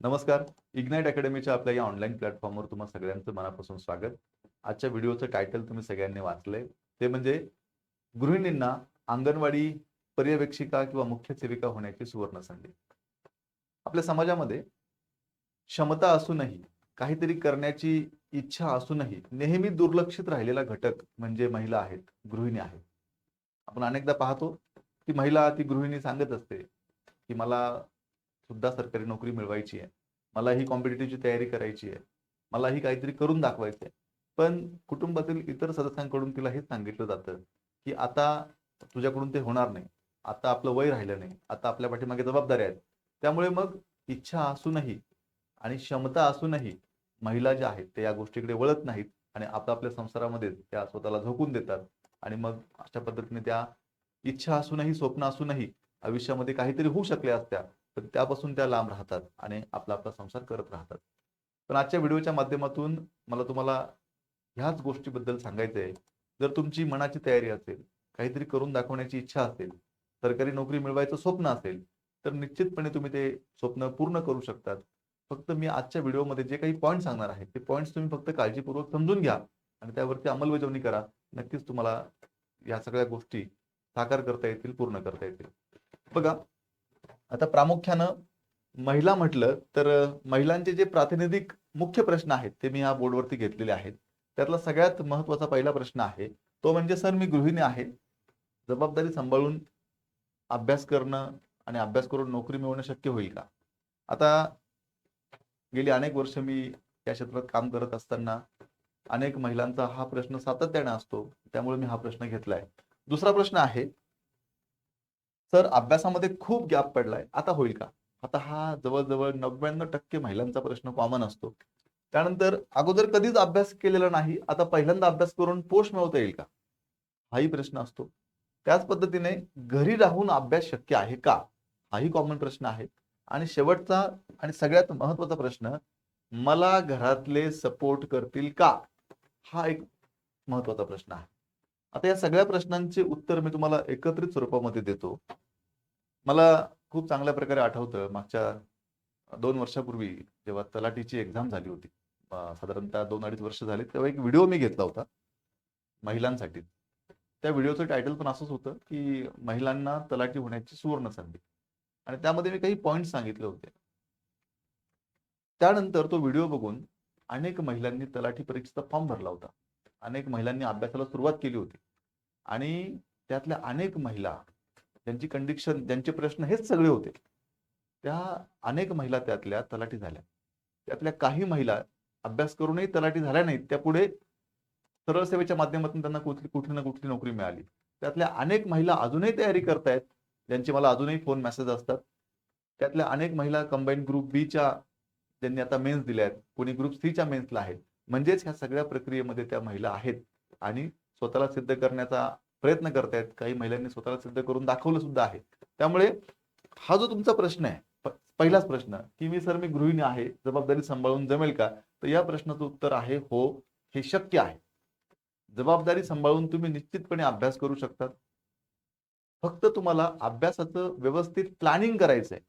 नमस्कार. इग्नाइट अकॅडमीच्या आपल्या या ऑनलाईन प्लॅटफॉर्मवर तुम्हा सगळ्यांचं मनापासून स्वागत. आजच्या व्हिडिओचं टायटल तुम्ही सगळ्यांनी वाचलंय. ते म्हणजे गृहिणींना अंगणवाडी पर्यवेक्षिका किंवा मुख्य सेविका होण्याची सुवर्ण संधी. आपल्या समाजामध्ये क्षमता असूनही, काहीतरी करण्याची इच्छा असूनही नेहमी दुर्लक्षित राहिलेला घटक म्हणजे महिला आहेत, गृहिणी आहेत. आपण अनेकदा पाहतो की महिला ती गृहिणी सांगत असते की मला सुद्धा सरकारी नोकरी मिळवायची आहे. मला ही कॉम्पिटिटिव्हची तयारी करायची आहे. मला ही काहीतरी करून दाखवायचं आहे. पण कुटुंबातील इतर सदस्यांकडून तिला हे सांगितलं जातं, की आता तुझ्याकडून ते होणार नाही. आता आपलं वय राहिलं नाही. आता आपल्या पाठीमागे जबाबदाऱ्या आहेत. त्यामुळे मग इच्छा असूनही आणि क्षमता असूनही महिला ज्या आहेत त्या या गोष्टीकडे वळत नाहीत आणि आपापल्या संसारामध्ये त्या स्वतःला झोकून देतात आणि मग अशा पद्धतीने त्या इच्छा असूनही, स्वप्न असूनही आयुष्यामध्ये काहीतरी होऊ शकल्या असत्या, पण त्यापासून त्या लांब राहतात आणि आपला आपला संसार करत राहतात. पण आजच्या व्हिडिओच्या माध्यमातून मला तुम्हाला ह्याच गोष्टीबद्दल सांगायचं आहे. जर तुमची मनाची तयारी असेल, काहीतरी करून दाखवण्याची इच्छा असेल, सरकारी नोकरी मिळवायचं स्वप्न असेल, तर निश्चितपणे तुम्ही ते स्वप्न पूर्ण करू शकतात. फक्त मी आजच्या व्हिडिओमध्ये जे काही पॉइंट सांगणार आहे, ते पॉइंट्स तुम्ही फक्त काळजीपूर्वक समजून घ्या आणि त्यावरती अंमलबजावणी करा. नक्कीच तुम्हाला या सगळ्या गोष्टी साकार करता येतील, पूर्ण करता येतील. बघा, आता प्रामुख्यानं महिला म्हटलं तर महिलांचे जे प्रातिनिधिक मुख्य प्रश्न आहेत ते मी या बोर्डवरती घेतलेले आहेत. त्यातला सगळ्यात महत्त्वाचा पहिला प्रश्न आहे तो म्हणजे, सर मी गृहिणी आहे, जबाबदारी सांभाळून अभ्यास करणं आणि अभ्यास करून नोकरी मिळवणं शक्य होईल का? आता गेली अनेक वर्ष मी या क्षेत्रात काम करत असताना अनेक महिलांचा हा प्रश्न सातत्याने असतो, त्यामुळे मी हा प्रश्न घेतलाय. दुसरा प्रश्न आहे, सर अभ्यासामध्ये खूप गॅप पडलाय, आता होईल का? आता हा जवळजवळ 99% महिलांचा प्रश्न कॉमन असतो. त्यानंतर अगोदर कधीच अभ्यास केलेला नाही, आता पहिल्यांदा अभ्यास करून पोस्ट मिळवता येईल का? हाही प्रश्न असतो. त्याच पद्धतीने घरी राहून अभ्यास शक्य आहे का? हाही कॉमन प्रश्न आहे. आणि शेवटचा आणि सगळ्यात महत्त्वाचा प्रश्न, मला घरातले सपोर्ट करतील का? हा एक महत्त्वाचा प्रश्न आहे. आता या सगळ्या प्रश्नांचे उत्तर मी तुम्हाला एकत्रित स्वरूपामध्ये देतो. मला खूप चांगल्या प्रकारे आठवतं, मागच्या 2 वर्षापूर्वी जेव्हा तलाठीची एक्झाम झाली होती. साधारणतः 2-2.5 वर्ष झाली. तेव्हा एक व्हिडिओ मी घेतला होता महिलांसाठी. त्या व्हिडिओचं टायटल पण असंच होतं, की महिलांना तलाठी होण्याची सुवर्ण संधी. आणि त्यामध्ये मी काही पॉइंट्स सांगितले होते. त्यानंतर तो व्हिडिओ बघून अनेक महिलांनी तलाठी परीक्षेचा फॉर्म भरला होता. अनेक महिलांनी अभ्यासाला सुरुवात केली होती. आणि त्यातल्या अनेक महिला ज्यांची कंडिशन, ज्यांचे प्रश्न हेच सगळे होते, त्या अनेक महिला त्यातल्या तलाठी झाल्या. त्यातल्या काही महिला अभ्यास करूनही तलाठी झाल्या नाहीत. त्या पुढे सरळ सेवेच्या माध्यमातून त्यांना कुठली ना कुठली नोकरी मिळाली. त्यातल्या अनेक महिला अजूनही तयारी करतायत, ज्यांचे मला अजूनही फोन मेसेज असतात. त्यातल्या अनेक महिला कंबाईन ग्रुप बीच्या ज्यांनी आता मेन्स दिल्या आहेत, कोणी ग्रुप सीच्या मेन्सला आहेत. म्हणजेच ह्या सगळ्या प्रक्रियेमध्ये त्या महिला आहेत आणि स्वतःला सिद्ध करण्याचा प्रयत्न करतायत. काही महिलांनी स्वतःला सिद्ध करून दाखवलं सुद्धा आहे. त्यामुळे हा जो तुमचा प्रश्न आहे, पहिलाच प्रश्न, की मी गृहिणी आहे, जबाबदारी सांभाळून जमेल का? तर या प्रश्नाचं उत्तर आहे हो, हे शक्य आहे. जबाबदारी सांभाळून तुम्ही निश्चितपणे अभ्यास करू शकता. फक्त तुम्हाला अभ्यासाचं व्यवस्थित प्लॅनिंग करायचंय.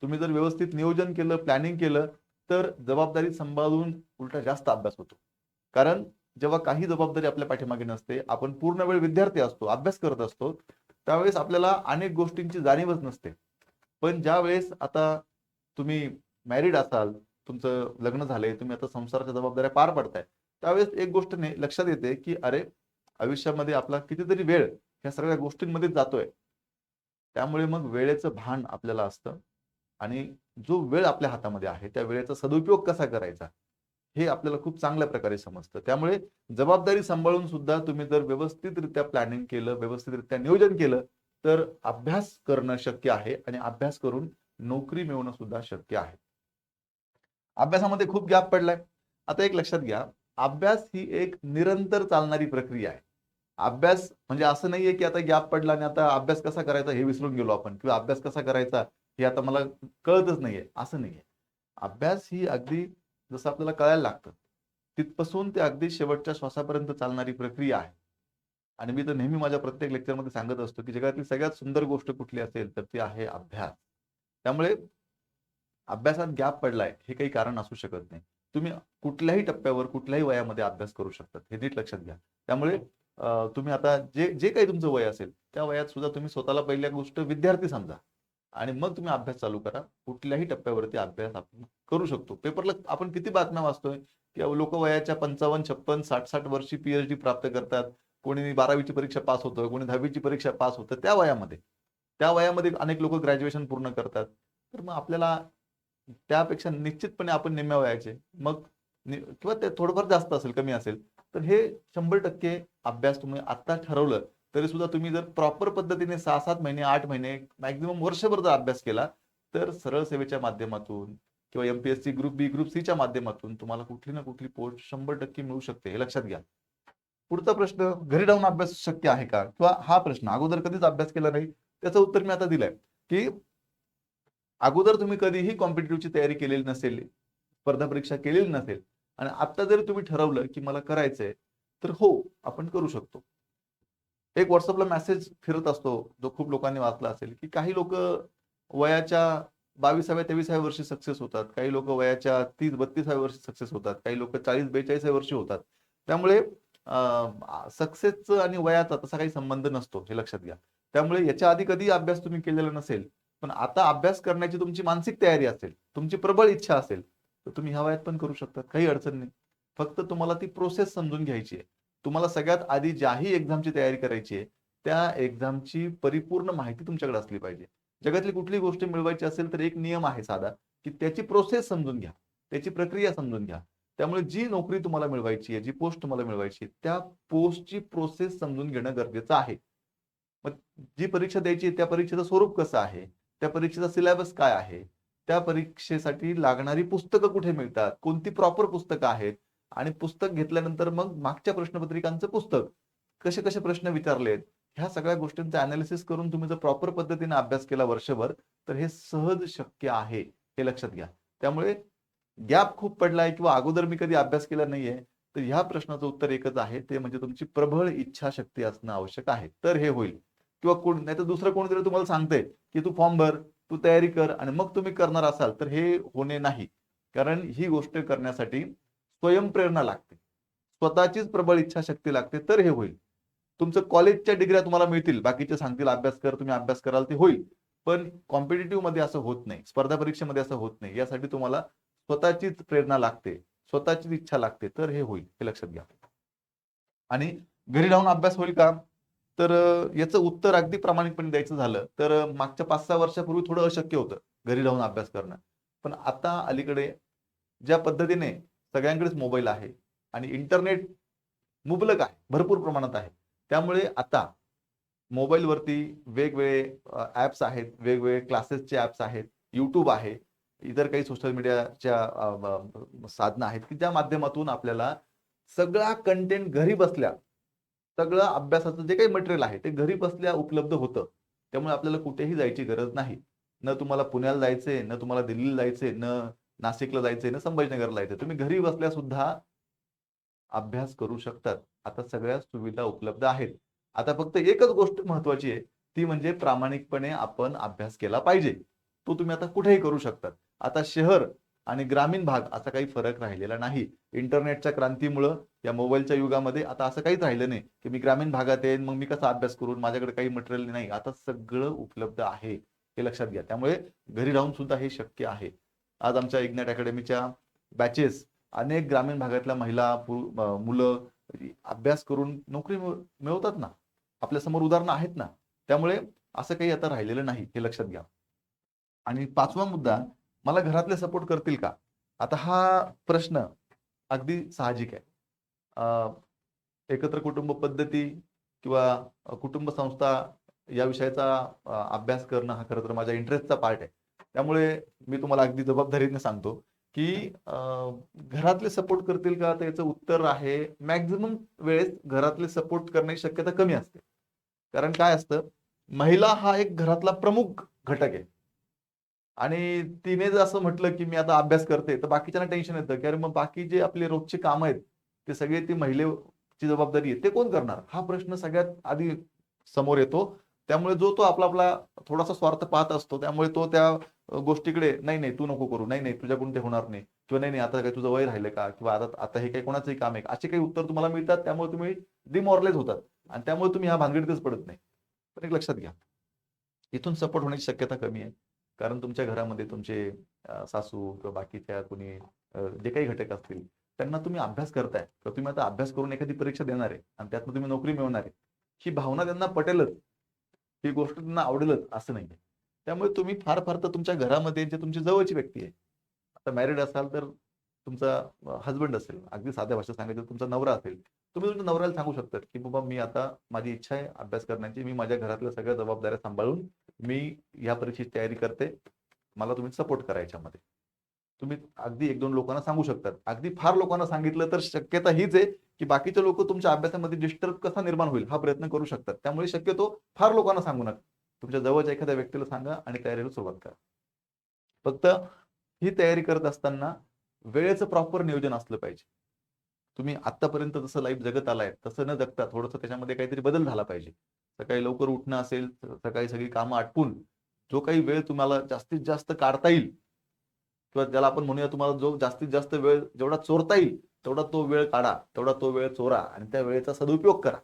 तुम्ही जर व्यवस्थित नियोजन केलं, प्लॅनिंग केलं, तर जबाबदारी सांभाळून उलटा जास्त अभ्यास होतो. कारण जेव्हा काही जबाबदारी आपल्या पाठीमागे नसते, आपण पूर्ण वेळ विद्यार्थी असतो, अभ्यास करत असतो, त्यावेळेस आपल्याला अनेक गोष्टींची जाणीवच नसते. पण ज्यावेळेस आता तुम्ही मॅरिड असाल, तुमचं लग्न झालंय, तुम्ही आता संसाराच्या जबाबदाऱ्या पार पडताय, त्यावेळेस एक गोष्ट लक्षात येते, की अरे, आयुष्यामध्ये आपला कितीतरी वेळ ह्या सगळ्या गोष्टींमध्ये जातोय. त्यामुळे मग वेळेचं भान आपल्याला असतं आणि जो वेळ आपल्या हातामध्ये आहे, त्या वेळेचा सदुपयोग कसा करायचा, हे आपल्याला खूप चांगल्या प्रकारे समजतं. त्यामुळे जबाबदारी सांभाळून सुद्धा तुम्ही जर व्यवस्थितरित्या प्लॅनिंग केलं, व्यवस्थितरित्या नियोजन केलं, तर अभ्यास करणं शक्य आहे आणि अभ्यास करून नोकरी मिळवणं सुद्धा शक्य आहे. अभ्यासामध्ये खूप गॅप पडलाय. आता एक लक्षात घ्या, अभ्यास ही एक निरंतर चालणारी प्रक्रिया आहे. अभ्यास म्हणजे असं नाहीये, की आता गॅप पडला आणि आता अभ्यास कसा करायचा हे विसरून गेलो आपण किंवा अभ्यास कसा करायचा हे आता मला कळतच नाहीये, असं नाहीये. अभ्यास ही अगदी जसं आपल्याला कळायला लागतं, तिथपासून ते अगदी शेवटच्या श्वासापर्यंत चालणारी प्रक्रिया आहे. आणि मी तर नेहमी माझ्या प्रत्येक लेक्चरमध्ये सांगत असतो, की जगातली सगळ्यात सुंदर गोष्ट कुठली असेल तर ती आहे अभ्यास. त्यामुळे अभ्यासात गॅप पडलाय हे काही कारण असू शकत नाही. तुम्ही कुठल्याही टप्प्यावर कुठल्याही वयामध्ये अभ्यास करू शकतात, हे नीट लक्षात घ्या. त्यामुळे तुम्ही आता जे जे काही तुमचं वय असेल त्या वयात सुद्धा तुम्ही स्वतःला पहिल्या गोष्ट विद्यार्थी समजा आणि मग तुम्ही अभ्यास चालू करा. कुठल्याही टप्प्यावरती अभ्यास आपण करू शकतो. पेपरला आपण किती बातम्या वाचतोय की लोक वयाच्या 55, 56, 60 वर्षी पीएचडी प्राप्त करतात. कोणी 12वीची परीक्षा पास होतं, कोणी 10वीची परीक्षा पास होतं त्या वयामध्ये अनेक लोक ग्रॅज्युएशन पूर्ण करतात. तर मग आपल्याला त्यापेक्षा निश्चितपणे आपण निम्म्या वयाचे मग किंवा ते थोडंफार जास्त असेल कमी असेल तर हे 100% अभ्यास तुम्ही आता ठरवलं तरी सुद्धा तुम्ही जर प्रॉपर पद्धतीने 6-7 महिने 8 महिने मॅक्झिमम वर्षभर जर अभ्यास केला तर सरळ सेवेच्या माध्यमातून किंवा एमपीएससी ग्रुप बी ग्रुप सी च्या माध्यमातून तुम्हाला कुठली ना कुठली पोस्ट 100% मिळू शकते, हे लक्षात घ्या. पुढचा प्रश्न, घरी राहून अभ्यास शक्य आहे का? किंवा हा प्रश्न अगोदर कधीच अभ्यास केला नाही त्याचं उत्तर मी आता दिलंय की अगोदर तुम्ही कधीही कॉम्पिटिटिव्हची तयारी केलेली नसेल, स्पर्धा परीक्षा केलेली नसेल आणि आता जर तुम्ही ठरवलं की मला करायचंय तर हो, आपण करू शकतो. एक व्हॉट्सअपला मेसेज फिरत असतो जो खूप लोकांनी वाचला असेल की काही लोक वयाच्या 22व्या-23व्या वर्षी सक्सेस होतात, काही लोक वयाच्या 30-32व्या वर्षी सक्सेस होतात, काही लोक 40-42व्या वर्षी होतात. त्यामुळे सक्सेसचं आणि वयाचा तसा काही संबंध नसतो, हे लक्षात घ्या. त्यामुळे याच्या आधी कधी अभ्यास तुम्ही केलेला नसेल पण आता अभ्यास करण्याची तुमची मानसिक तयारी असेल, तुमची प्रबळ इच्छा असेल तर तुम्ही ह्या वयात पण करू शकता, काही अडचण नाही. फक्त तुम्हाला ती प्रोसेस समजून घ्यायची आहे. तुम्हाला सगळ्यात आधी ज्याही एक्झामची तयारी करायची आहे त्या एक्झामची परिपूर्ण माहिती तुमच्याकडे असली पाहिजे. जगातली कुठली गोष्ट मिळवायची असेल तर एक नियम आहे साधा की त्याची प्रोसेस समजून घ्या, त्याची प्रक्रिया समजून घ्या. त्यामुळे जी नोकरी तुम्हाला मिळवायची आहे, जी पोस्ट तुम्हाला मिळवायची आहे त्या पोस्टची प्रोसेस समजून घेणं गरजेचं आहे. मग जी परीक्षा द्यायची त्या परीक्षेचं स्वरूप कसं आहे, त्या परीक्षेचा सिलेबस काय आहे, त्या परीक्षेसाठी लागणारी पुस्तकं कुठे मिळतात, कोणती प्रॉपर पुस्तकं आहेत आणि पुस्तक घेतल्यानंतर मग मागच्या प्रश्नपत्रिकांचं पुस्तक कसे कसे प्रश्न विचारलेत ह्या सगळ्या गोष्टींचा अनालिसिस करून तुम्ही जर प्रॉपर पद्धतीने अभ्यास केला वर्षभर तर हे सहज शक्य आहे, हे लक्षात घ्या. त्यामुळे गॅप खूप पडलाय किंवा अगोदर मी कधी अभ्यास केला नाहीये तर ह्या प्रश्नाचं उत्तर एकच आहे, ते म्हणजे तुमची प्रबळ इच्छाशक्ती असणं आवश्यक आहे, तर हे होईल. किंवा कोण नाही तर दुसरं कोणीतरी तुम्हाला सांगतंय की तू फॉर्म भर, तू तयारी कर आणि मग तुम्ही करणार असाल तर हे होणे नाही. कारण ही गोष्ट करण्यासाठी स्वयंप्रेरणा लागते, स्वतःचीच प्रबळ इच्छाशक्ती लागते, तर हे होईल. तुमचं कॉलेजच्या डिग्र्या तुम्हाला मिळतील, बाकीचे सांगतील अभ्यास कर, तुम्ही अभ्यास कराल ते होईल. पण कॉम्पिटिटिव्ह मध्ये असं होत नाही, स्पर्धा परीक्षेमध्ये असं होत नाही. यासाठी तुम्हाला स्वतःचीच प्रेरणा लागते, स्वतःचीच इच्छा लागते, तर हे होईल, हे लक्षात घ्या. आणि घरी राहून अभ्यास होईल का? तर याचं उत्तर अगदी प्रामाणिकपणे द्यायचं झालं तर मागच्या 5-6 वर्षापूर्वी थोडं अशक्य होतं घरी राहून अभ्यास करणं. पण आता अलीकडे ज्या पद्धतीने सगळ्यांकडेच मोबाईल आहे आणि इंटरनेट मुबलक आहे, भरपूर प्रमाणात आहे. त्यामुळे आता मोबाईलवरती वेगवेगळे ॲप्स आहेत, वेगवेगळे क्लासेसचे ॲप्स आहेत, YouTube आहे, इतर काही सोशल मीडियाच्या साधनं आहेत की ज्या माध्यमातून आपल्याला सगळा कंटेंट घरी बसल्या, सगळं अभ्यासाचं जे काही मटेरियल आहे ते घरी बसल्या उपलब्ध होतं. त्यामुळे आपल्याला कुठेही जायची गरज नाही. न तुम्हाला पुण्याला जायचंय, न तुम्हाला दिल्लीला जायचंय, न नाशिकला जायचंय, न संभाजीनगरला जायचंय. तुम्ही घरी बसल्या सुद्धा अभ्यास करू शकतात. आता सगळ्या सुविधा उपलब्ध आहेत. आता फक्त एकच गोष्ट महत्त्वाची आहे, ती म्हणजे प्रामाणिकपणे आपण अभ्यास केला पाहिजे. तो तुम्ही आता कुठेही करू शकतात. आता शहर आणि ग्रामीण भाग असा काही फरक राहिलेला नाही. इंटरनेटच्या क्रांतीमुळं या मोबाईलच्या युगामध्ये आता असं काहीच राहिलं नाही, की मी ग्रामीण भागात आहे, मग मी कसा अभ्यास करू? माझ्याकडे काही मटेरियल नाही. आता सगळं उपलब्ध आहे, हे लक्षात घ्या. त्यामुळे घरी राहून सुद्धा हे शक्य आहे. आज आमच्या इग्नाइट अकॅडमीच्या बॅचेस अनेक ग्रामीण भागातल्या महिला, मुलं अभ्यास करून नोकरी मिळवतात ना. आपल्या समोर उदाहरणं आहेत ना. त्यामुळे असं काही आता राहिलेलं नाही, हे लक्षात घ्या. आणि 5वा मुद्दा, मला घरातले सपोर्ट करतील का? आता हा प्रश्न अगदी साहजिक आहे. एकत्र कुटुंब पद्धती किंवा कुटुंब संस्था या विषयाचा अभ्यास करणं हा खरं तर माझ्या इंटरेस्टचा पार्ट आहे. त्यामुळे मी तुम्हाला अगदी जबाबदारीने सांगतो की घरातले सपोर्ट करतील का? तर याचं उत्तर आहे मॅक्झिमम वेळेस घरातले सपोर्ट करण्याची शक्यता कमी असते. कारण काय असतं, महिला हा एक घरातला प्रमुख घटक आहे. आणि तिने जर असं म्हटलं की मी आता अभ्यास करते तर बाकीच्यांना टेन्शन येतं की अरे मग बाकी जे आपले रोजचे काम आहेत ते सगळे ती महिलेची जबाबदारी आहे, ते कोण करणार? हा प्रश्न सगळ्यात आधी समोर येतो. त्यामुळे जो तो आपला आपला थोडासा स्वार्थ पाहत असतो, त्यामुळे तो त्या गोष्टीकडे नाही नाही तू नको करू, नाही नाही तुझ्याकडून ते होणार नाही, किंवा नाही नाही आता काही तुझं वय राहिलं का, किंवा आता आता हे काही कोणाचंही काम आहे का, असे काही उत्तर तुम्हाला मिळतात. त्यामुळे तुम्ही डिमॉरलाइज होतात आणि त्यामुळे तुम्ही ह्या भानगडीतच पडत नाही. पण एक लक्षात घ्या, इथून सपोर्ट होण्याची शक्यता कमी आहे. कारण तुमच्या घरामध्ये तुमचे सासू किंवा बाकीच्या कोणी जे काही घटक असतील, त्यांना तुम्ही अभ्यास करताय तर तुम्ही आता अभ्यास करून एखादी परीक्षा देणार आहे आणि त्यातनं तुम्ही नोकरी मिळवणार आहे, ही भावना त्यांना पटेलच, ही गोष्ट त्यांना आवडेलच असं नाहीये. त्यामुळे तुम्ही फार फार तर तुमच्या घरामध्ये जे तुमची जवळची व्यक्ती आहे, आता मॅरिड असाल तर तुमचा हजबंड असेल, अगदी साध्या भाषेत सांगायचं तुमचा नवरा असेल, तुम्ही तुमच्या नवऱ्याला सांगू शकतात की बाबा मी आता माझी इच्छा आहे अभ्यास करण्याची, मी माझ्या घरातल्या सगळ्या जबाबदाऱ्या सांभाळून मी या परीक्षेची तयारी करते, मला तुम्ही सपोर्ट करा याच्यामध्ये. तुम्ही अगदी एक दोन लोकांना सांगू शकतात. अगदी फार लोकांना सांगितलं तर शक्यता हीच आहे की बाकीचे लोक तुमच्या अभ्यासामध्ये डिस्टर्ब कसा निर्माण होईल हा प्रयत्न करू शकतात. त्यामुळे शक्यतो फार लोकांना सांगू नका. तुमच्या जवळच्या एखाद्या व्यक्तीला सांगा आणि तयारीला सुरुवात करा. फक्त ही तयारी करत असताना वेळेचं प्रॉपर नियोजन असलं पाहिजे. तुम्ही आतापर्यंत जसं लाईफ जगत आलाय तसं न जगता थोडंसं त्याच्यामध्ये काहीतरी बदल झाला पाहिजे. सकाळी लवकर उठणं असेल, सकाळी सगळी कामं आटपून जो काही वेळ तुम्हाला जास्तीत जास्त काढता येईल, किंवा ज्याला आपण म्हणूया तुम्हाला जो जास्तीत जास्त वेळ जेवढा चोरता येईल तेवढा तो वेळ काढा, तेवढा तो वेळ चोरा आणि त्या वेळेचा सदुपयोग करा.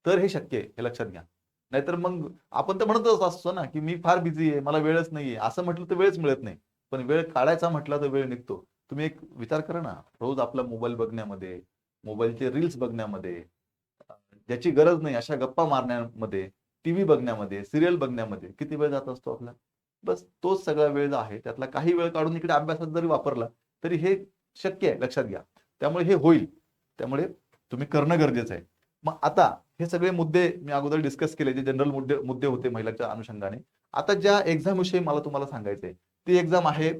तर हे शक्य आहे, हे लक्षात घ्या. नाहीतर मग आपण तर म्हणतच असतो ना की मी फार बिझी आहे, मला वेळच नाहीये, असं म्हटलं तर वेळच मिळत नाही. पण वेळ काढायचा म्हटला तर वेळ निघतो. तुम्ही एक विचार करा ना, रोज आपला मोबाईल बघण्यामध्ये, मोबाईलचे रील्स बघण्यामध्ये, अ, ज्याची गरज नाही अशा गप्पा मारण्यामध्ये, टीव्ही बघण्यामध्ये, सिरियल बघण्यामध्ये किती वेळ जात असतो आपला? बस तोच सगळा वेळ जो आहे त्यातला काही वेळ काढून इकडे अभ्यासात जरी वापरला तरी हे शक्य आहे, लक्षात घ्या. त्यामुळे हे होईल. त्यामुळे तुम्ही करणं गरजेचं आहे. मग आता हे सगळे मुद्दे मी अगोदर डिस्कस केले, जे जनरल मुद्दे मुद्दे होते महिलांच्या अनुषंगाने. आता ज्या एक्झाम विषयी मला तुम्हाला सांगायचंय, ती एक्झाम आहे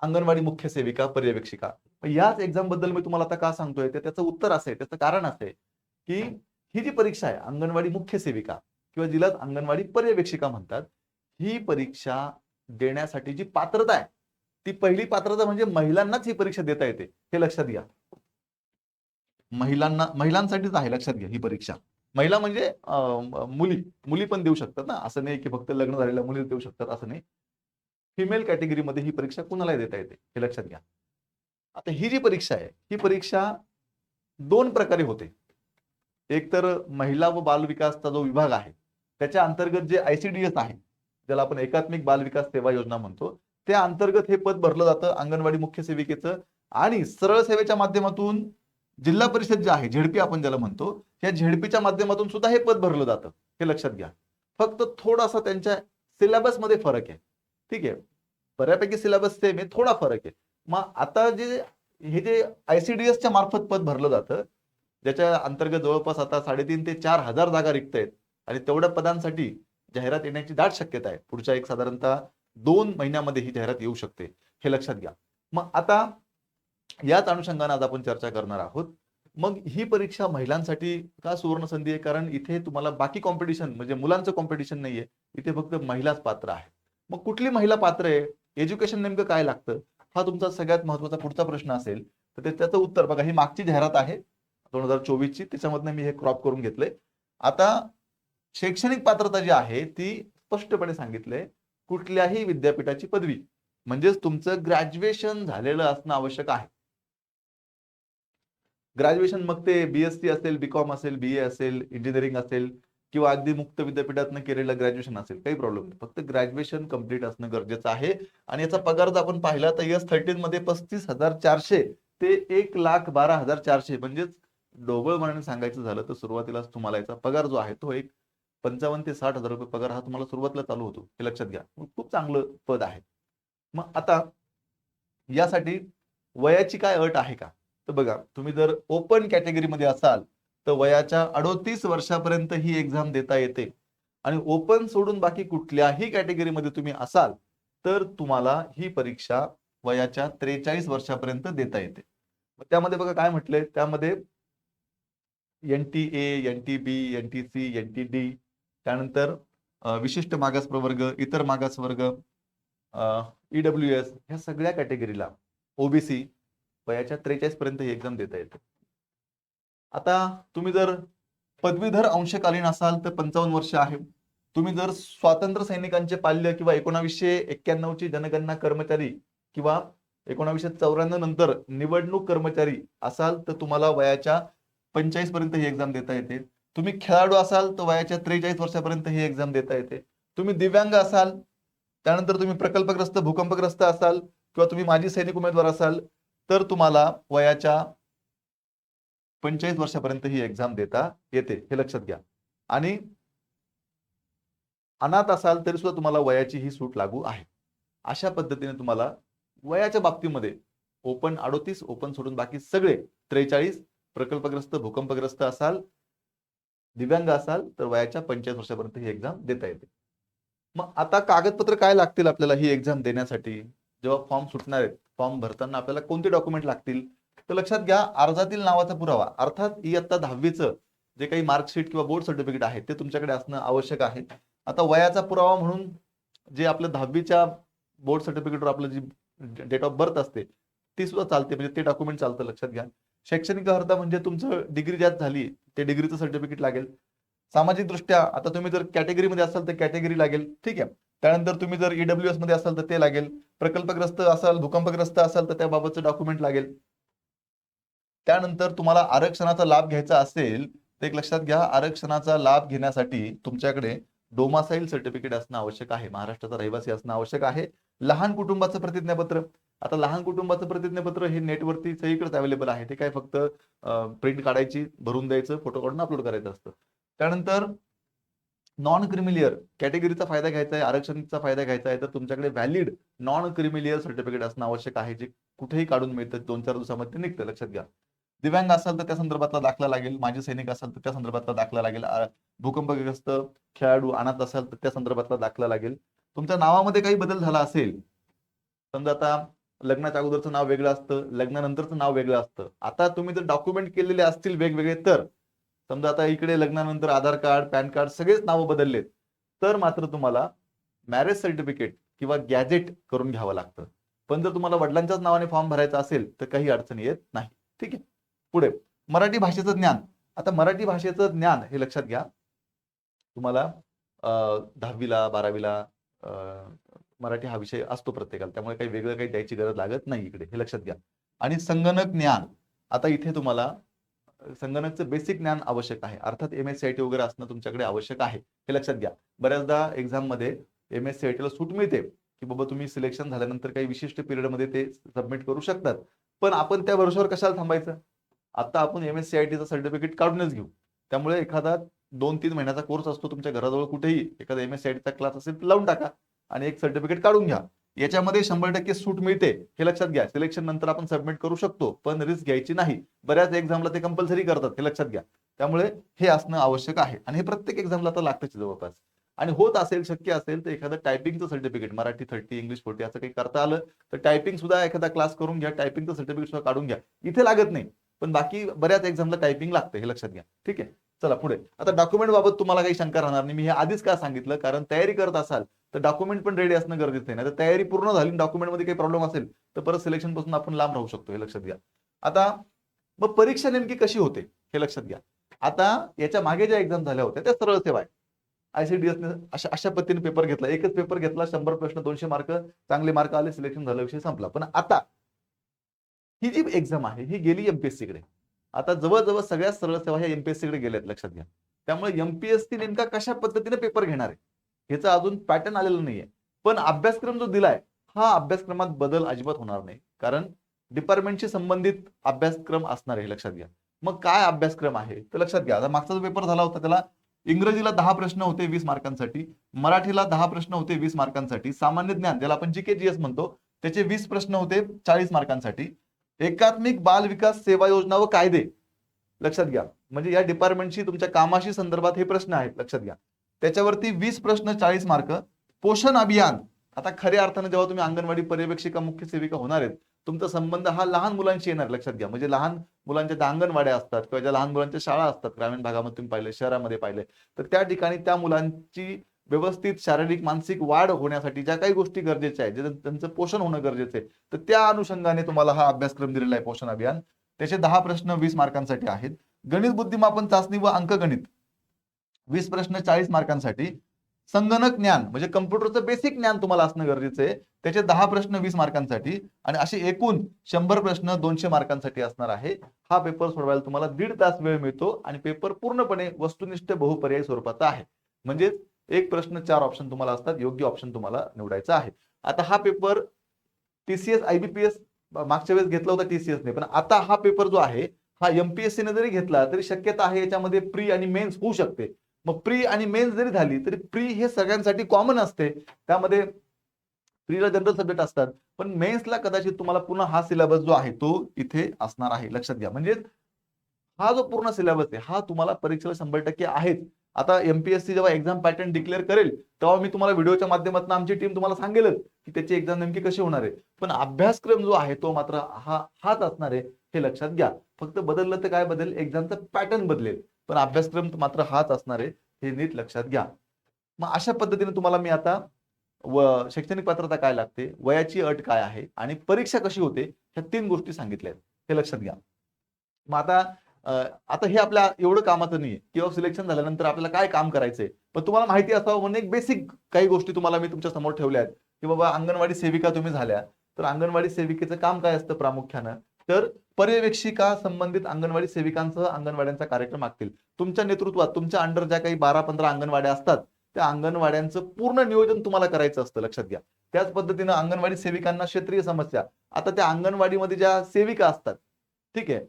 अंगणवाडी मुख्य सेविका पर्यवेक्षिका. याच एक्झाम बद्दल मी तुम्हाला आता का सांगतोय, तर त्याचं उत्तर असं आहे, त्याचं कारण असं आहे, की ही जी परीक्षा आहे अंगणवाडी मुख्य सेविका किंवा जिला अंगणवाडी पर्यवेक्षिका म्हणतात, ही परीक्षा देण्यासाठी जी पात्रता आहे, ती पहिली पात्रता म्हणजे महिलांनाच ही परीक्षा देता येते. हे लक्षात घ्या. महिलांसाठीच आहे, लक्षात घ्या ही परीक्षा. महिला म्हणजे मुली मुली पण देऊ शकतात ना, असं नाही की फक्त लग्न झालेल्या मुली देऊ शकतात असं नाही. फिमेल कॅटेगरीमध्ये ही परीक्षा कुणालाही देता येते, हे लक्षात घ्या. आता ही जी परीक्षा आहे, ही परीक्षा दोन प्रकारे होते. एक तर महिला व बाल विकासचा जो विभाग आहे, त्याच्या अंतर्गत जे ICDS आहे, ज्याला आपण एकात्मिक बाल विकास सेवा योजना म्हणतो, त्या अंतर्गत हे पद भरलं जातं अंगणवाडी मुख्य सेविकेचं. आणि सरळ सेवेच्या माध्यमातून जिल्हा परिषद जे आहे, झेडपी आपण ज्याला म्हणतो, या झेडपीच्या माध्यमातून सुद्धा हे पद भरलं जातं, हे लक्षात घ्या. फक्त थोडासा त्यांच्या सिलेबसमध्ये फरक आहे. ठीक आहे, बऱ्यापैकी सिलेबस सेम आहे, थोडा फरक आहे. मग आता हे जे ICDSच्या मार्फत पद भरलं जातं, ज्याच्या अंतर्गत जवळपास आता 3,500 ते 4,000 जागा रिक्त आहेत आणि तेवढ्या पदांसाठी जाहिरात येण्याची दाट शक्यता आहे. पुढच्या एक साधारणतः 2 महिन्यामध्ये ही जाहिरात येऊ शकते, हे लक्षात घ्या. मग आता याच अनुषंगाने आज आपण चर्चा करणार आहोत. मग ही परीक्षा महिलांसाठी का सुवर्ण संधी आहे? कारण इथे तुम्हाला बाकी कॉम्पिटिशन म्हणजे मुलांचं कॉम्पिटिशन नाहीये, इथे फक्त महिलाच पात्र आहे. मग कुठली महिला पात्र आहे? एज्युकेशन नेमकं काय लागतं? हा तुमचा सगळ्यात महत्त्वाचा पुढचा प्रश्न असेल. तर त्याचं उत्तर बघा, ही मागची जाहिरात आहे 2024 ची, त्याच्यामधनं मी हे क्रॉप करून घेतलंय. आता शैक्षणिक पात्रता जी आहे ती स्पष्टपणे सांगितलंय, कुठल्याही विद्यापीठाची पदवी म्हणजेच तुमचं ग्रॅज्युएशन झालेलं असणं आवश्यक आहे. ग्रॅज्युएशन मग ते BSc असेल, BCom असेल, BA असेल, इंजिनिअरिंग असेल किंवा अगदी मुक्त विद्यापीठातनं केलेलं ग्रॅज्युएशन असेल, काही प्रॉब्लेम नाही. फक्त ग्रॅज्युएशन कंप्लीट असणं गरजेचं आहे. आणि याचा पगार जर आपण पाहिला तर S13 मध्ये 35,400 ते 1,12,400, म्हणजेच ढोबळ मनाने सांगायचं झालं तर सुरुवातीलाच तुम्हाला याचा पगार जो आहे तो एक 55,000 ते 60,000 रुपये पगार हा तुम्हाला सुरुवातीला चालू होतो, हे लक्षात घ्या. खूप चांगलं पद आहे. मग आता यासाठी वयाची काय अट आहे का? तर बघा, तुम्ही जर ओपन कॅटेगरीमध्ये असाल तर वयाच्या 38 वर्षापर्यंत ही एक्झाम देता येते. आणि ओपन सोडून बाकी कुठल्याही कॅटेगरीमध्ये तुम्ही असाल तर तुम्हाला ही परीक्षा वयाच्या 43 वर्षापर्यंत देता येते. त्यामध्ये बघा काय म्हटलंय, त्यामध्ये NTA, NTB, NTC, NTD, त्यानंतर विशिष्ट मागास प्रवर्ग, इतर मागास वर्ग, EWS, ह्या सगळ्या कॅटेगरीला OBC वयाच्या 43 पर्यंत ही एक्झाम देता येते. आता तुम्ही जर पदवीधर अंशकालीन असाल तर 55 वर्ष आहे. तुम्ही जर स्वातंत्र्य सैनिकांचे पाल्य किंवा 1991ची जनगणना कर्मचारी किंवा 1994 नंतर निवडणूक कर्मचारी असाल तर तुम्हाला वयाच्या 45 पर्यंत ही एक्झाम देता येते. तुम्ही खेळाडू असाल तर वयाच्या 43 वर्षापर्यंत ही एक्झाम देता येते. तुम्ही दिव्यांग असाल, त्यानंतर तुम्ही प्रकल्पग्रस्त भूकंपग्रस्त असाल किंवा तुम्ही माजी सैनिक उमेदवार असाल तर तुम्हाला वयाच्या 45 वर्षापर्यंत ही एक्झाम देता येते, हे लक्षात घ्या. आणि अनाथ असाल तरी सुद्धा तुम्हाला वयाची ही सूट लागू आहे. अशा पद्धतीने तुम्हाला वयाच्या बाबतीमध्ये ओपन 38, ओपन सोडून बाकी सगळे 43, प्रकल्पग्रस्त भूकंपग्रस्त असाल, दिव्यांग असाल तर वयाच्या 45 वर्षापर्यंत ही एक्झाम देता येते. मग आता कागदपत्र काय लागतील आपल्याला ही एक्झाम देण्यासाठी? जेव्हा फॉर्म सुटणार आहेत, फॉर्म भरताना आपल्याला कोणते डॉक्युमेंट लागतील? तर लक्षात घ्या, अर्जातील नावाचा पुरावा अर्थात इयत्ता 10वीचं जे काही मार्कशीट किंवा बोर्ड सर्टिफिकेट आहे ते तुमच्याकडे असणं आवश्यक आहे. आता वयाचा पुरावा म्हणून जे आपलं 10वीच्या बोर्ड सर्टिफिकेटवर आपलं जी डेट ऑफ बर्थ असते ती सुद्धा चालते, म्हणजे ते डॉक्युमेंट चालतं, लक्षात घ्या. शैक्षणिक अर्हता म्हणजे तुमचं डिग्री ज्यात झाली ते डिग्रीचं सर्टिफिकेट लागेल. सामाजिक दृष्ट्या आता तुम्ही जर कॅटेगरीमध्ये असाल तर कॅटेगरी लागेल, ठीक आहे. त्यानंतर तुम्ही जर ईडब्ल्यूएस मध्ये असाल तर ते लागेल. प्रकल्पग्रस्त असाल, भूकंपग्रस्त असाल तर त्याबाबतचं डॉक्युमेंट लागेल. त्यानंतर तुम्हाला आरक्षणाचा लाभ घ्यायचा असेल तर एक लक्षात घ्या, आरक्षणाचा लाभ घेण्यासाठी तुमच्याकडे डोमासाईल सर्टिफिकेट असणं आवश्यक आहे, महाराष्ट्राचा रहिवासी असणं आवश्यक आहे. लहान कुटुंबाचं प्रतिज्ञापत्र, आता लहान कुटुंबाचं प्रतिज्ञापत्र हे नेटवरती सगळीकडेच अवेलेबल आहे. ते काय फक्त प्रिंट काढायची, भरून द्यायचं, फोटो काढून अपलोड करायचं असतं. त्यानंतर नॉन क्रिमिलियर कॅटेगरीचा फायदा घ्यायचा आहे, आरक्षणाचा फायदा घ्यायचा आहे तर तुमच्याकडे व्हॅलिड नॉन क्रिमिलियर सर्टिफिकेट असणं आवश्यक आहे, जे कुठेही काढून मिळतं, 2-4 दिवसामध्ये निघतं, लक्षात घ्या. दिव्यांग असाल तर त्या संदर्भातला दाखला लागेल, माजी सैनिक असाल तर त्या संदर्भातला दाखला लागेल, भूकंपग्रस्त खेळाडू अनाथ असाल तर त्या संदर्भातला दाखला लागेल. तुमच्या नावामध्ये काही बदल झाला असेल, समजा आता लग्नाच्या अगोदरचं नाव वेगळं असतं, लग्नानंतरचं नाव वेगळं असतं, आता तुम्ही जर डॉक्युमेंट केलेले असतील वेगवेगळे, तर समजा आता इकडे लग्नानंतर आधार कार्ड, पॅन कार्ड सगळेच नावं बदललेत, तर मात्र तुम्हाला मॅरेज सर्टिफिकेट किंवा गॅजेट करून घ्यावं लागतं. पण जर तुम्हाला वडिलांच्याच नावाने फॉर्म भरायचा असेल तर काही अडचण येत नाही, ठीक आहे. पुढे मराठी भाषेचं ज्ञान. आता मराठी भाषेचं ज्ञान हे लक्षात घ्या, तुम्हाला 10वीला 12वीला मराठी हा विषय असतो प्रत्येकाला, त्यामुळे काही वेगळं काही द्यायची गरज लागत नाही इकडे, हे लक्षात घ्या. आणि संगणक ज्ञान, आता इथे तुम्हाला संगणकचं बेसिक ज्ञान आवश्यक आहे, अर्थात MSCIT वगैरे असणं तुमच्याकडे आवश्यक आहे, हे लक्षात घ्या. बऱ्याचदा एक्झाम मध्ये MSCITला सूट मिळते की बाबा तुम्ही सिलेक्शन झाल्यानंतर काही विशिष्ट पिरियडमध्ये ते सबमिट करू शकतात, पण आपण त्या भरोश्यावर कशाला थांबायचं? आता आपण MSCITचं सर्टिफिकेट काढूनच घेऊ. त्यामुळे एखादा 2-3 महिन्याचा कोर्स असतो तुमच्या घराजवळ कुठेही, एखादा MSCITचा क्लास असेल तर लावून टाका आणि एक सर्टिफिकेट काढून घ्या. याच्यामध्ये 100% सूट मिळते, हे लक्षात घ्या. सिलेक्शन नंतर आपण सबमिट करू शकतो, पण रिस्क घ्यायची नाही. बऱ्याच एक्झामला ते कंपल्सरी करतात, हे लक्षात घ्या. त्यामुळे हे असणं आवश्यक आहे आणि हे प्रत्येक एक्झामला तर लागतच जवळपास. आणि होत असेल, शक्य असेल तर एखादं टायपिंगचं सर्टिफिकेट, मराठी 30, इंग्लिश 40 असं काही करता आलं तर टायपिंग सुद्धा एखादा क्लास करून घ्या, टायपिंगचं सर्टिफिकेट सुद्धा काढून घ्या. इथे लागत नाही, पण बाकी बऱ्याच एक्झामला टायपिंग लागते, हे लक्षात घ्या, ठीक आहे. चला पुढे. आता डॉक्युमेंट बाबत तुम्हाला काही शंका राहणार नाही, मी हे आधीच का सांगितलं, कारण तयारी करत असाल तर डॉक्युमेंट पण रेडी असणं गरजेचं आहे. नाही तर तयारी पूर्ण झाली, डॉक्युमेंट मध्ये काही प्रॉब्लेम असेल तर परत सिलेक्शन पासून आपण लांब राहू शकतो, हे लक्षात घ्या. आता मग परीक्षा नेमकी कशी होते हे लक्षात घ्या. आता याच्या मागे ज्या एक्झाम झाल्या होत्या त्या सरळ सेवा आहे. ICDS अशा अशा पद्धतीने पेपर घेतला, एकच पेपर घेतला, 100 प्रश्न, 200 मार्क, चांगले मार्क आले, सिलेक्शन झालं, विषय संपला. पण आता ही जी एक्झाम आहे ही गेली MPSC कडे. आता जवळजवळ सगळ्या सरळ सेवा ह्या MPSC कडे गेल्यात, लक्षात घ्या. त्यामुळे MPSC नेमका कशा पद्धतीने पेपर घेणार आहे ह्याचा अजून पॅटर्न आलेला नाहीये. पण अभ्यासक्रम जो दिलाय हा अभ्यासक्रमात बदल अजिबात होणार नाही, कारण डिपार्टमेंटशी संबंधित अभ्यासक्रम असणार आहे, लक्षात घ्या. मग काय अभ्यासक्रम आहे तर लक्षात घ्या. आता मागचा जो पेपर झाला होता त्याला इंग्रजीला 10 प्रश्न होते 20 मार्कांसाठी, मराठीला 10 प्रश्न होते 20 मार्कांसाठी, सामान्य ज्ञान ज्याला आपण GK-GS म्हणतो त्याचे 20 प्रश्न होते 40 मार्कांसाठी, एकात्मिक बाल विकास सेवा योजना व कायदे, लक्षात घ्या, म्हणजे या डिपार्टमेंटशी तुमच्या कामाशी संदर्भात हे प्रश्न आहेत, लक्षात घ्या. त्याच्यावरती 20 प्रश्न 40 मार्क. पोषण अभियान, आता खऱ्या अर्थाने जेव्हा तुम्ही अंगणवाडी पर्यवेक्षिका मुख्य सेविका होणार आहेत तुमचा संबंध हा लहान मुलांशी येणार, लक्षात घ्या. म्हणजे लहान मुलांच्या ज्या अंगणवाड्या असतात किंवा ज्या लहान मुलांच्या शाळा असतात, ग्रामीण भागामध्ये तुम्ही पाहिले, शहरामध्ये पाहिले, तर त्या ठिकाणी त्या मुलांची व्यवस्थित शारीरिक मानसिक वाढ होण्यासाठी ज्या काही गोष्टी गरजेच्या आहेत, जे त्यांचं पोषण होणं गरजेचं आहे, तर त्या अनुषंगाने तुम्हाला हा अभ्यासक्रम दिलेला आहे पोषण अभियान. त्याचे 10 प्रश्न 20 मार्कांसाठी आहेत. गणित बुद्धिमापन चाचणी व अंकगणित 20 प्रश्न 40 मार्कांसाठी. संगणक ज्ञान म्हणजे कम्प्युटरचं बेसिक ज्ञान तुम्हाला असणं गरजेचं आहे. त्याचे 10 प्रश्न 20 मार्कांसाठी आणि असे एकूण 100 प्रश्न 200 मार्कांसाठी असणार आहे. हा पेपर सोडवायला तुम्हाला 1.5 तास वेळ मिळतो आणि पेपर पूर्णपणे वस्तुनिष्ठ बहुपर्यायी स्वरूपाचा आहे. म्हणजे एक प्रश्न 4 ऑप्शन तुम्हाला असतात, योग्य ऑप्शन तुम्हाला निवडायचा आहे. आता हा पेपर टीसीएस आयबीपीएस मागच्या वेळेस घेतला होता टीसीएसने, पण आता हा पेपर जो आहे हा एमपीएससीने जरी घेतला तरी शक्यता आहे याच्यामध्ये प्री आणि मेन्स होऊ शकते. मग प्री आणि मेन्स जरी झाली तरी प्री हे सगळ्यांसाठी कॉमन असते, त्यामध्ये प्रीला जनरल सब्जेक्ट असतात, पण मेन्सला कदाचित तुम्हाला पुन्हा हा सिलेबस जो आहे तो इथे असणार आहे, लक्षात घ्या. म्हणजे हा जो पूर्ण सिलेबस आहे हा तुम्हाला परीक्षेला 100% आहेच. आता एमपीएससी जेव्हा एक्झाम पॅटर्न डिक्लेअर करेल तेव्हा मी तुम्हाला व्हिडिओच्या माध्यमातून आमची टीम तुम्हाला सांगेलच की त्याची एक्झाम नेमकी कशी होणार आहे. पण अभ्यासक्रम जो आहे तो मात्र हाच असणार आहे, हे लक्षात घ्या. फक्त बदललं तर काय बदलेल, एक्झामचा पॅटर्न बदलेल, पण अभ्यासक्रम मात्र हाच असणार आहे, हे नीट लक्षात घ्या. मग अशा पद्धतीने तुम्हाला मी आता शैक्षणिक पात्रता काय लागते, वयाची अट काय आहे आणि परीक्षा कशी होते, ह्या 3 गोष्टी सांगितल्या आहेत, हे लक्षात घ्या. मग आता हे आपल्या एवढं कामाचं नाहीये किंवा सिलेक्शन झाल्यानंतर आपल्याला काय काम करायचंय, पण तुम्हाला माहिती असावं म्हणून एक बेसिक काही गोष्टी तुम्हाला मी तुमच्या समोर ठेवल्या आहेत की बाबा अंगणवाडी सेविका तुम्ही झाल्या तर अंगणवाडी सेविकेचं काम काय असतं प्रामुख्यानं, तर पर्यवेक्षिका संबंधित अंगणवाडी सेविकांसह अंगणवाड्यांचा कार्यक्रम आखतील. तुमच्या नेतृत्वात तुमच्या अंडर ज्या काही 12-15 अंगणवाड्या असतात त्या अंगणवाड्यांचं पूर्ण नियोजन तुम्हाला करायचं असतं, लक्षात घ्या. त्याच पद्धतीनं अंगणवाडी सेविकांना क्षेत्रीय समस्या, आता त्या अंगणवाडीमध्ये ज्या सेविका असतात, ठीक आहे,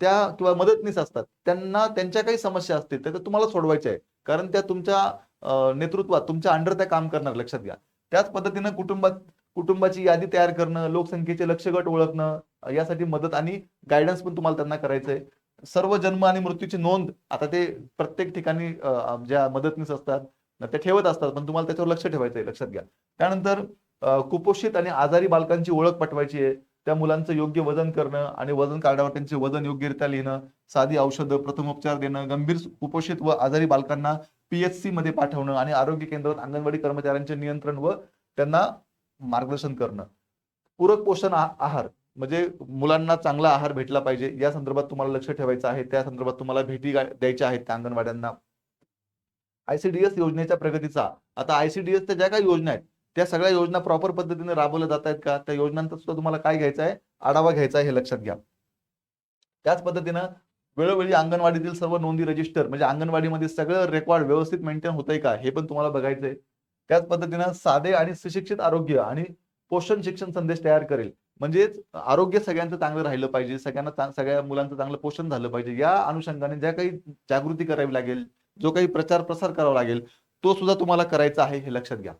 त्या किंवा मदतनीस असतात, त्यांना त्यांच्या काही समस्या असतील तर तुम्हाला सोडवायच्या आहे, कारण त्या तुमच्या नेतृत्वात तुमच्या अंडर त्या काम करणार, लक्षात घ्या. त्याच पद्धतीनं कुटुंबाची यादी तयार करणं, लोकसंख्येचे लक्ष्य गट ओळखणं, यासाठी मदत आणि गायडन्स पण तुम्हाला त्यांना करायचंय. सर्व जन्म आणि मृत्यूची नोंद, आता ते प्रत्येक ठिकाणी ज्या मदतनीस असतात ते ठेवत असतात, पण तुम्हाला त्याच्यावर लक्ष ठेवायचंय, लक्षात घ्या. त्यानंतर कुपोषित आणि आजारी बालकांची ओळख पटवायची आहे, त्या मुलांचं योग्य वजन करणं आणि वजन कार्डावर त्यांचे वजन योग्यरित्या लिहिणं, साधी औषधं प्रथमोपचार देणं, गंभीर कुपोषित व आजारी बालकांना पीएचसी मध्ये पाठवणं आणि आरोग्य केंद्रात अंगणवाडी कर्मचाऱ्यांचे नियंत्रण व त्यांना मार्गदर्शन करणं. पूरक पोषण आहार म्हणजे मुलांना चांगला आहार भेटला पाहिजे, या संदर्भात तुम्हाला लक्ष ठेवायचं आहे. त्या संदर्भात तुम्हाला भेटी द्यायच्या आहेत त्या अंगणवाड्यांना. आयसीडीएस योजनेच्या प्रगतीचा, आता आयसीडीएसच्या ज्या काही योजना आहेत त्या सगळ्या योजना प्रॉपर पद्धतीने राबवल्या जात आहेत का, त्या योजनांचा सुद्धा तुम्हाला काय घ्यायचा आहे, आढावा घ्यायचा आहे, हे लक्षात घ्या. त्याच पद्धतीनं वेळोवेळी अंगणवाडीतील सर्व नोंदी रजिस्टर, म्हणजे अंगणवाडीमध्ये सगळं रेकॉर्ड व्यवस्थित मेंटेन होतंय का हे पण तुम्हाला बघायचंय. त्याच पद्धतीनं साधे आणि सुशिक्षित आरोग्य आणि पोषण शिक्षण संदेश तयार करेल, म्हणजेच आरोग्य सगळ्यांचं चांगलं राहिलं पाहिजे, सगळ्या मुलांचं चांगलं पोषण झालं पाहिजे, या अनुषंगाने ज्या काही जागृती करावी लागेल, जो काही प्रचार प्रसार करावा लागेल तो सुद्धा तुम्हाला करायचा आहे, हे लक्षात घ्या.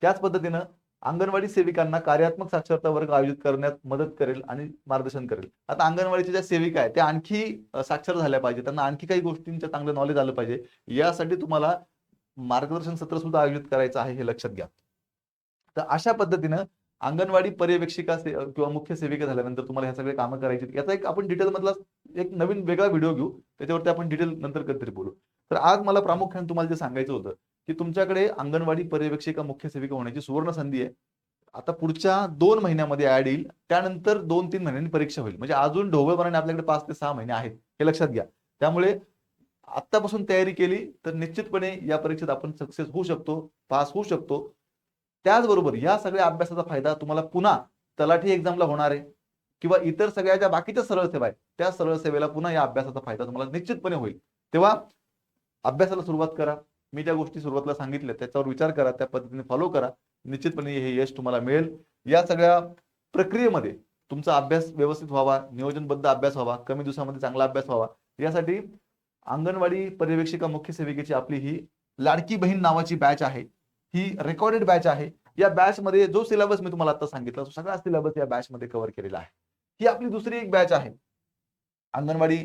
त्याच पद्धतीनं अंगणवाडी सेविकांना कार्यात्मक साक्षरता वर्ग आयोजित करण्यात मदत करेल आणि मार्गदर्शन करेल. आता अंगणवाडीच्या ज्या सेविका आहेत त्या आणखी साक्षर झाल्या पाहिजे, त्यांना आणखी काही गोष्टींचं चांगलं नॉलेज आलं पाहिजे, यासाठी तुम्हाला मार्गदर्शन सत्र सुद्धा आयोजित करायचं आहे, हे लक्षात घ्या. तर अशा पद्धतीनं अंगणवाडी पर्यवेक्षिका किंवा मुख्य सेविका झाल्यानंतर तुम्हाला ह्या सगळे कामं करायची. याचा एक आपण डिटेल मधला एक नवीन वेगळा व्हिडिओ घेऊ, त्याच्यावरती आपण डिटेल नंतर कधीतरी बोलू. तर आज मला प्रामुख्याने तुम्हाला जे सांगायचं होतं की तुमच्याकडे अंगणवाडी पर्यवेक्षिका मुख्य सेविका होण्याची सुवर्ण संधी आहे. आता पुढच्या 2 महिन्यामध्ये ऍड येईल, त्यानंतर 2-3 महिन्यांनी परीक्षा होईल, म्हणजे अजून ढोबळमानाने आपल्याकडे 5 ते 6 महिने आहेत, हे लक्षात घ्या. त्यामुळे आत्तापासून तयारी केली तर निश्चितपणे या परीक्षेत आपण सक्सेस होऊ शकतो, पास होऊ शकतो. त्याचबरोबर या सगळ्या अभ्यासाचा फायदा तुम्हाला पुन्हा तलाठी एक्झामला होणार आहे किंवा इतर सगळ्या ज्या बाकीच्या सरळ सेवा आहेत त्या सरळ सेवेला पुन्हा या अभ्यासाचा फायदा तुम्हाला निश्चितपणे होईल. तेव्हा अभ्यासाला सुरुवात करा. मी ज्या गोष्टी सुरुवातीला सांगितल्या त्याच्यावर विचार करा, त्या पद्धतीने फॉलो करा. निश्चितपणे हे यश तुम्हाला मिळेल. या सगळ्या प्रक्रियेमध्ये तुमचा अभ्यास व्यवस्थित व्हावा, नियोजनबद्ध अभ्यास व्हावा, कमी दिवसामध्ये चांगला अभ्यास व्हावा, यासाठी अंगणवाडी पर्यवेक्षिका मुख्य सेविकेची आपली ही लाडकी बहीण नावाची बॅच आहे. ही रेकॉर्डेड बॅच आहे. या बॅच मध्ये जो सिलेबस मी तुम्हाला आता सांगितला तो सगळा सिलेबस या बॅच मध्ये कव्हर केलेला आहे. ही आपली दुसरी एक बॅच आहे अंगणवाडी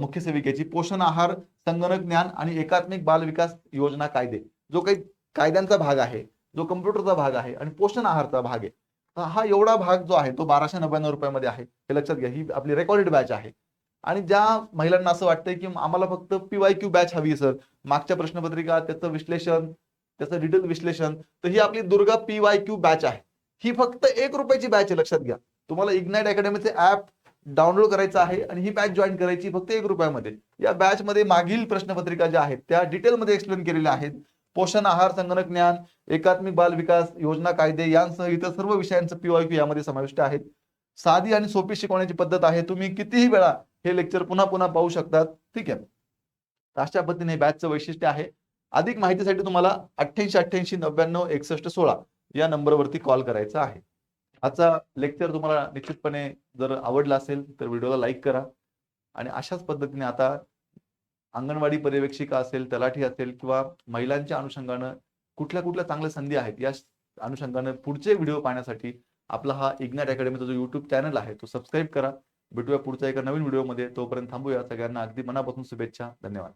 मुख्य सेविकेची पोषण आहार, संगणक ज्ञान आणि एकात्मिक बाल विकास योजना कायदे, जो काही कायद्यांचा भाग आहे, जो कम्प्युटरचा भाग आहे आणि पोषण आहारचा भाग आहे, हा एवढा भाग जो आहे तो 1299 रुपयामध्ये आहे, हे लक्षात घ्या. ही आपली रेकॉर्डेड बॅच आहे. आणि ज्या महिलांना असं वाटतंय की आम्हाला फक्त पीवायक्यू बॅच हवी सर, मागच्या प्रश्नपत्रिका त्याचं विश्लेषण, त्याचं डिटेल विश्लेषण, तर ही आपली दुर्गा पीवायक्यू बॅच आहे. ही फक्त 1 रुपयाची बॅच आहे, लक्षात घ्या. तुम्हाला इग्नाइट अकॅडमीचे ऍप डाउनलोड करायचं आहे आणि ही बॅच जॉईन करायची फक्त ₹1 या बॅच मध्ये मागील प्रश्नपत्रिका ज्या आहेत त्या डिटेलमध्ये एक्सप्लेन केलेल्या आहेत. पोषण आहार, संगणक ज्ञान, एकात्मिक बाल विकास योजना, कायदे यांसह इतर सर्व विषयांचं PYQ यामध्ये समाविष्ट आहेत. साधी आणि सोपी शिकवण्याची पद्धत आहे. तुम्ही कितीही वेळा हे लेक्चर पुन्हा पुन्हा पाहू शकतात. ठीक आहे. अशा पद्धतीने हे बॅचचं वैशिष्ट्य आहे. अधिक माहितीसाठी तुम्हाला 88 88 99 61 16 या नंबरवरती कॉल करायचा आहे. आजचा लेक्चर तुम्हाला निश्चितपणे जर आवडला असेल तर व्हिडिओला लाईक करा आणि अशाच पद्धतीने आता अंगणवाडी पर्यवेक्षिका असेल, तलाठी असेल किंवा महिलांच्या अनुषंगानं कुठल्या कुठल्या चांगल्या संधी आहेत या अनुषंगानं पुढचे व्हिडिओ पाहण्यासाठी आपला हा इग्नाइट अकॅडमीचा जो YouTube चॅनल आहे तो सबस्क्राईब करा. भेटूया पुढच्या एका नवीन व्हिडिओमध्ये. तोपर्यंत थांबूया. सगळ्यांना अगदी मनापासून शुभेच्छा. धन्यवाद.